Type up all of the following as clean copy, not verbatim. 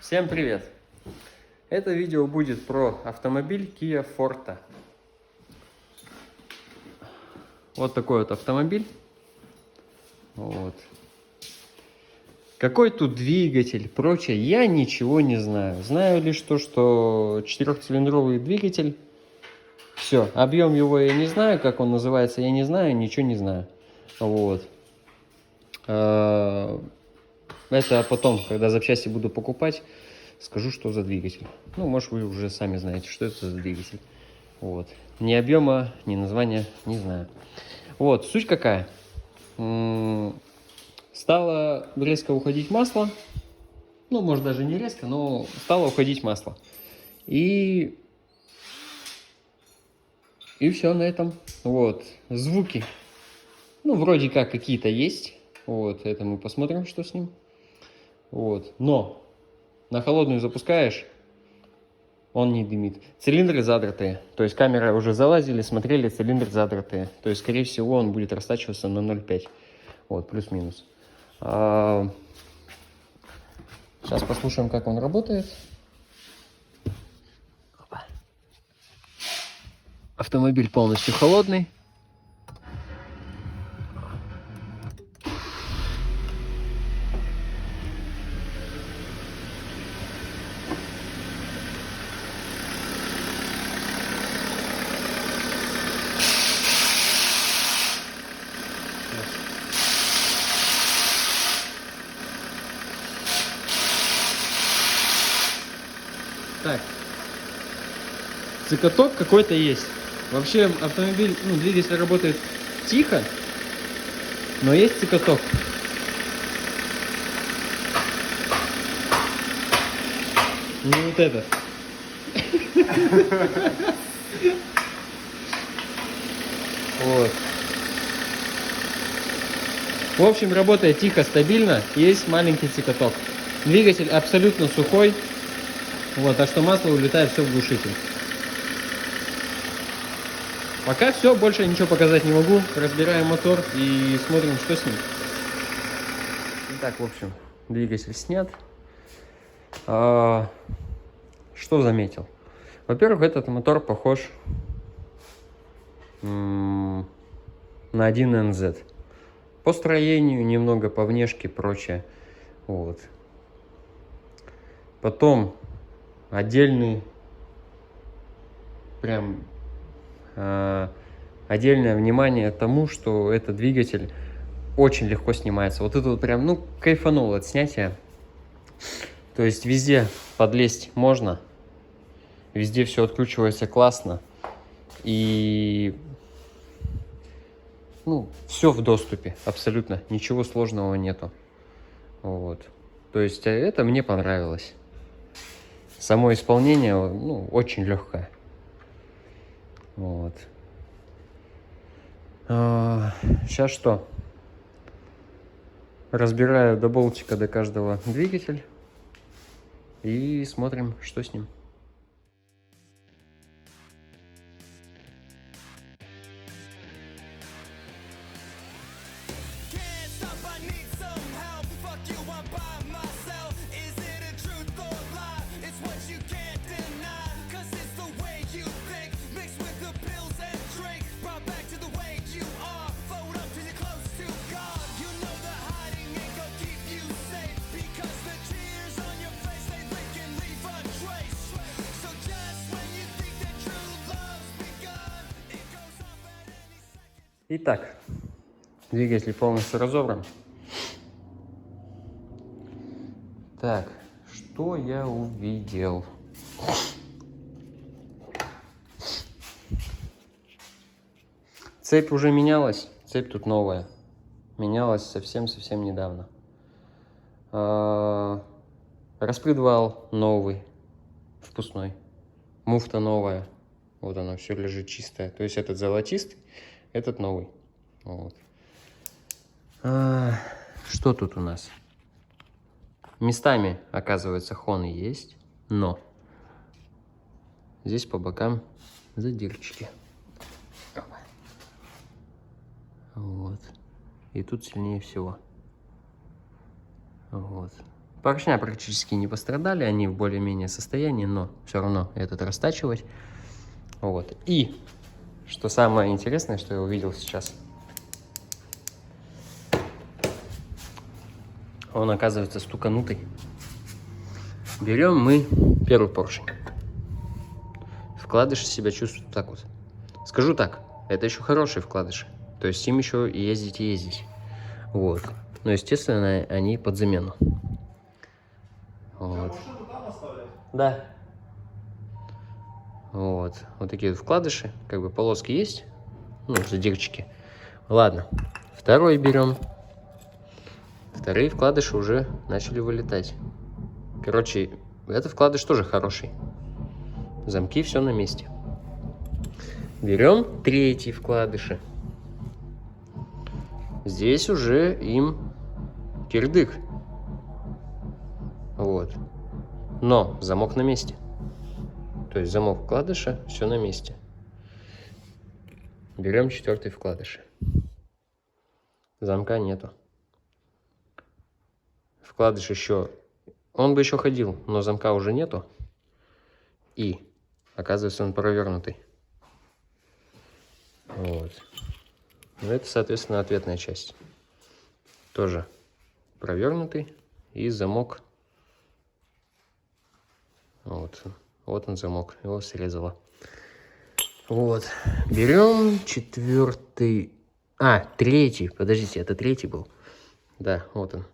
Всем привет! Это видео будет про автомобиль Kia Forte. Вот такой вот автомобиль. Вот. Какой тут двигатель, прочее, я ничего не знаю. Знаю лишь то, что четырехцилиндровый двигатель. Все, объем его я не знаю, как он называется, я не знаю, ничего не знаю. Вот. Это потом, когда запчасти буду покупать, скажу, что за двигатель. Ну, может, вы уже сами знаете, что это за двигатель. Вот. Ни объема, ни названия не знаю. Вот, суть какая. Стало резко уходить масло. Ну, может, даже не резко, но стало уходить масло. И все на этом. Вот. Звуки. Ну, вроде как какие-то есть. Вот, это мы посмотрим, что с ним. Вот. Но на холодную запускаешь, он не дымит. Цилиндры задратые. То есть камеры уже залазили, смотрели, цилиндры задратые. То есть, скорее всего, он будет растачиваться на 0,5. Вот, плюс-минус. Сейчас послушаем, как он работает. Автомобиль полностью холодный. Так, цикоток какой-то есть. Вообще автомобиль, двигатель работает тихо, но есть цикоток. Не вот этот. Вот. В общем, работает тихо, стабильно, есть маленький цикоток. Двигатель абсолютно сухой. Вот, так что масло улетает все в глушитель. Пока все, больше ничего показать не могу. Разбираем мотор и смотрим, что с ним. Итак, в общем, двигатель снят. Что заметил? Во-первых, этот мотор похож на 1NZ. По строению, немного по внешке, прочее. Вот. Потом отдельный, прям отдельное внимание тому, что этот двигатель очень легко снимается. Вот это вот прям, кайфанул от снятия. То есть везде подлезть можно, везде все откручивается классно. И все в доступе, абсолютно, ничего сложного нету. Вот. То есть это мне понравилось. Само исполнение, очень легкое. Вот. Сейчас что? Разбираю до болтика до каждого двигатель и смотрим, что с ним. Итак, двигатель полностью разобран. Так, что я увидел? Цепь уже менялась, цепь тут новая. Менялась совсем-совсем недавно. Распредвал новый, впускной. Муфта новая. Вот оно, все лежит чистое. То есть этот золотистый, этот новый. Вот. Что тут у нас? Местами, оказывается, хоны есть, но здесь по бокам задирчики. Вот. И тут сильнее всего. Вот. Поршня практически не пострадали, они в более-менее состоянии, но все равно этот растачивать. Вот. И, что самое интересное, что я увидел сейчас, он оказывается стуканутый. Берем мы первый поршень. Вкладыши себя чувствуют так вот. Скажу так, это еще хорошие вкладыши. То есть им еще ездить и ездить. Вот. Но, естественно, они под замену. Вот. Да. Вот. Вот такие вот вкладыши. Как бы полоски есть. Ну, задирчики. Ладно. Второй берем. Вторые вкладыши уже начали вылетать. Короче, этот вкладыш тоже хороший. Замки, все на месте. Берем третий вкладыши. Здесь уже им кирдык. Вот. Но замок на месте. То есть замок вкладыша, все на месте. Берем четвертый вкладыш. Замка нету. Вкладыш еще... Он бы еще ходил, но замка уже нету. И оказывается, он провернутый. Вот. Ну, это, соответственно, ответная часть. Тоже провернутый. И замок. Вот. Вот он замок. Его срезало. Вот. Берем четвертый... третий. Подождите, это третий был. Да, вот он.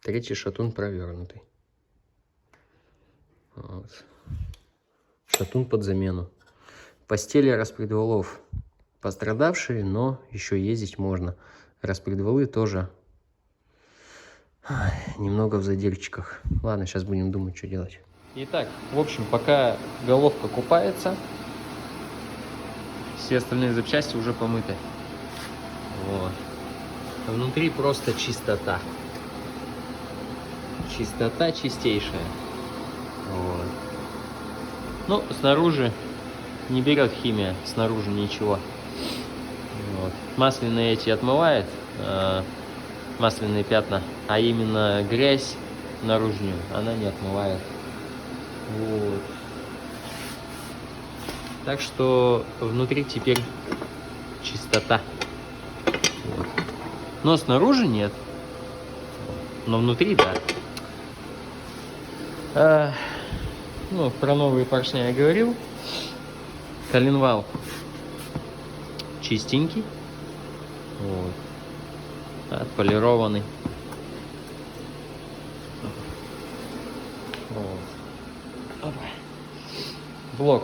Третий шатун провернутый. Вот. Шатун под замену. Постели распредвалов пострадавшие, но еще ездить можно. Распредвалы тоже немного в задирчиках. Ладно, сейчас будем думать, что делать. Итак, в общем, пока головка купается, все остальные запчасти уже помыты. Вот. Внутри просто чистота. Чистота чистейшая. Вот. Ну, снаружи не берет химия, снаружи ничего. Вот. Масляные эти отмывает, масляные пятна, а именно грязь наружную она не отмывает. Вот. Так что внутри теперь чистота. Вот. Но снаружи нет. Но внутри да. Ну, про новые поршня я говорил. Коленвал чистенький. Вот. Отполированный. Вот. Блок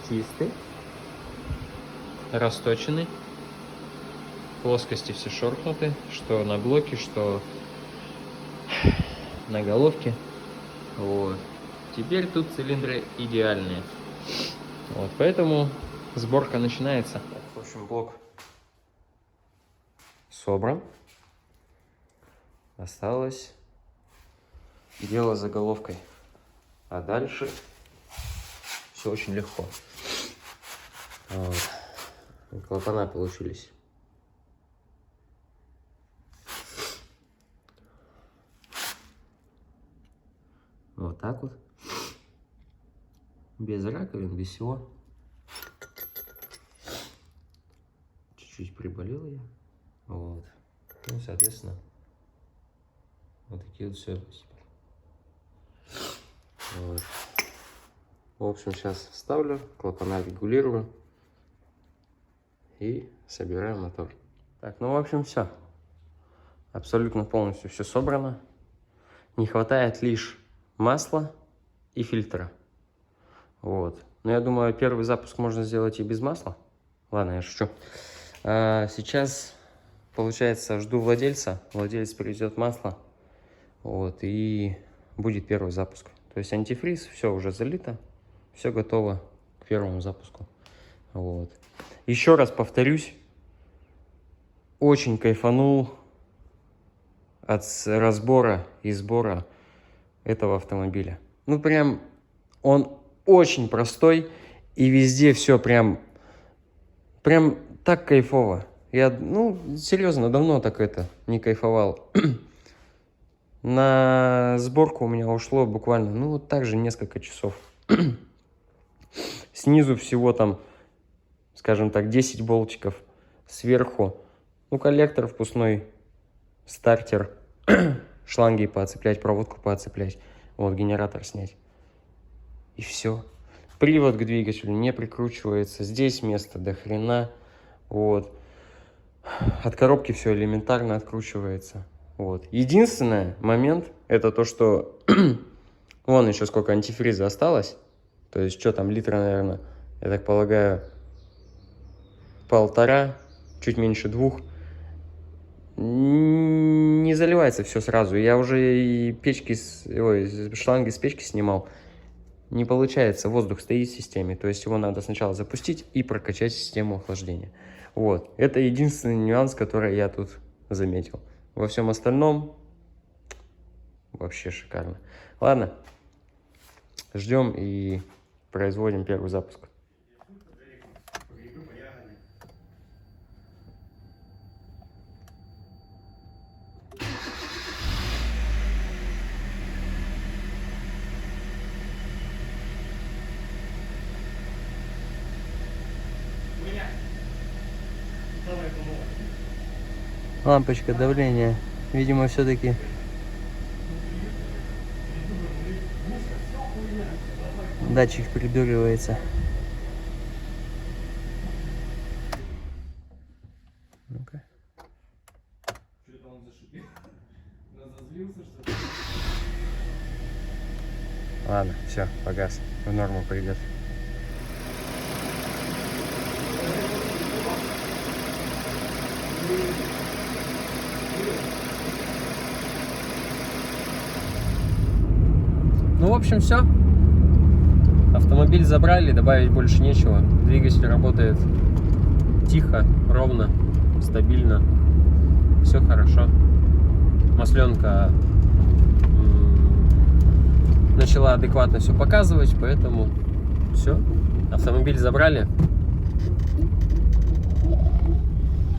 чистый. Расточенный. Плоскости все шоркнуты. Что на блоке, что на головке. Вот. Теперь тут цилиндры идеальные. Вот, поэтому сборка начинается. В общем, блок собран. Осталось дело за головкой. А дальше все очень легко. Вот. Клапана получились. Вот так вот. Без раковин, без всего. Чуть-чуть приболел я. Вот. Ну, соответственно, вот такие вот все. Вот. В общем, сейчас ставлю, клапана регулирую и собираю мотор. Так, ну, в общем, все. Абсолютно полностью все собрано. Не хватает лишь масла и фильтра. Вот. Но я думаю, первый запуск можно сделать и без масла. Ладно, я шучу. Сейчас, получается, жду владельца. Владелец привезет масло. Вот. И будет первый запуск. То есть антифриз, все уже залито. Все готово к первому запуску. Вот. Еще раз повторюсь. Очень кайфанул от разбора и сбора этого автомобиля. Ну, прям он очень простой, и везде все прям так кайфово. Я, ну, серьезно, давно так это не кайфовал. На сборку у меня ушло буквально, ну, вот так же несколько часов. Снизу всего там, скажем так, 10 болтиков. Сверху, ну, коллектор впускной, стартер, шланги поцеплять, проводку поцеплять. Вот, генератор снять. И все. Привод к двигателю не прикручивается. Здесь место до хрена. Вот. От коробки все элементарно откручивается. Вот. Единственный момент, это то, что вон еще сколько антифриза осталось. То есть, что там, литра, наверное, я так полагаю, 1,5, чуть меньше 2. Не заливается все сразу. Я уже и печки, шланги с печки снимал. Не получается, воздух стоит в системе. То есть его надо сначала запустить и прокачать систему охлаждения. Вот. Это единственный нюанс, который я тут заметил. Во всем остальном вообще шикарно. Ладно. Ждем и производим первый запуск. Лампочка давления, видимо, все-таки датчик придуривается. Ну-ка. Что-то он зашипел. Разозлился, что ли? Ладно, все, погас. В норму придет. Ну, в общем, все. Автомобиль забрали, добавить больше нечего. Двигатель работает тихо, ровно, стабильно. Все хорошо. Масленка начала адекватно все показывать, поэтому все. Автомобиль забрали.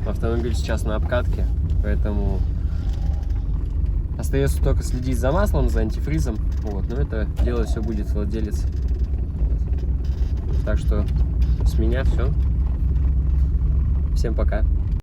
Автомобиль сейчас на обкатке, поэтому остается только следить за маслом, за антифризом. Вот, но это дело все будет владелец. Так что с меня все. Всем пока.